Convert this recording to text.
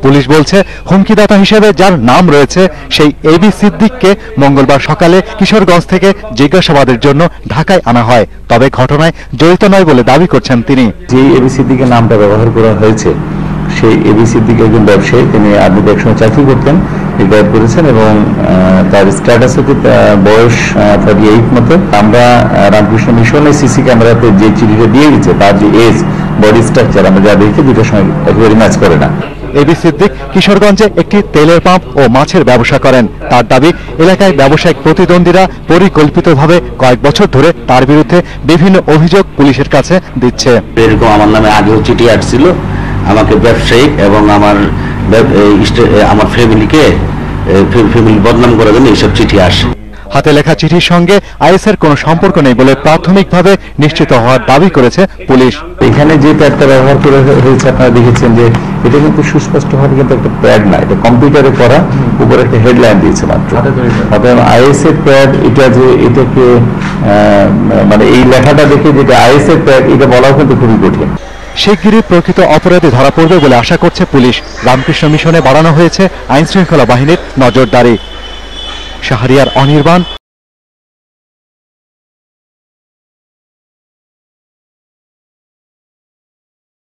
Police বলছে হুমকিদাতা হিসেবে যার নাম রয়েছে সেই এবি সিদ্দিককে মঙ্গলবার সকালে কিশোরগঞ্জ থেকে জিজ্ঞাসাবাদের জন্য ঢাকায় আনা হয়। তবে ঘটনায় জড়িত নয় বলে দাবি করছেন তিনি। যে এবি সিদ্দিকের নামটা ব্যবহার করা হয়েছে সেই এবি সিদ্দিক একজন ব্যবসায়ী, তিনি আর্মিতে একসময় চাকরি করতেন, রিটায়ার করেছেন এবং তার স্ট্যাটাস হচ্ছে বয়স 38 মতো। আমরা রামকৃষ্ণ মিশনের সিসি ক্যামেরাতে যে চিঠিটা দিয়ে গেছে তার যে এজ, বডি স্ট্রাকচার আমরা যা দেখি দুটোর সঙ্গে একেবারে ম্যাচ করে না। এবি সিদ্দিক কিশোরগঞ্জে একটি তেলের পাম্প ও মাছের ব্যবসা করেন। তার দাবি, এলাকায় ব্যবসায়িক প্রতিদ্বন্দ্বীরা পরিকল্পিতভাবে কয়েক বছর ধরে তার বিরুদ্ধে বিভিন্ন অভিযোগ পুলিশের কাছে দিচ্ছে। এরকম আমার নামে আগেও চিঠি আসছিল, আমাকে ব্যবসায়িক এবং আমার ফ্যামিলি বদনাম করার জন্য এইসব চিঠি আসে। হাতে লেখা চিঠির সঙ্গে আইএসের কোনো সম্পর্ক নেই বলে প্রাথমিকভাবে নিশ্চিত হওয়ার দাবি করেছে পুলিশ। এখানে যে প্যাডটা ব্যবহার করা হয়েছে আপনারা দেখেছেন যে এটা কিন্তু সুস্পষ্টভাবে কিন্তু একটা প্যাড না, এটা কম্পিউটারে করা, উপরে একটা হেডলাইন দিয়েছে মাত্র। অতএব আইএস এর প্যাড, এটা যে এটাকে মানে এই লেখাটা দেখে যেটা আইএস এর প্যাড এটা বলাও কিন্তু খুবই কঠিন। শিগগিরই প্রকৃত অপরাধী ধরা পড়বে বলে আশা করছে পুলিশ। রামকৃষ্ণ মিশনে বাড়ানো হয়েছে আইন শৃঙ্খলা বাহিনীর নজরদারি। শাহরিয়ার অনির্বাণ,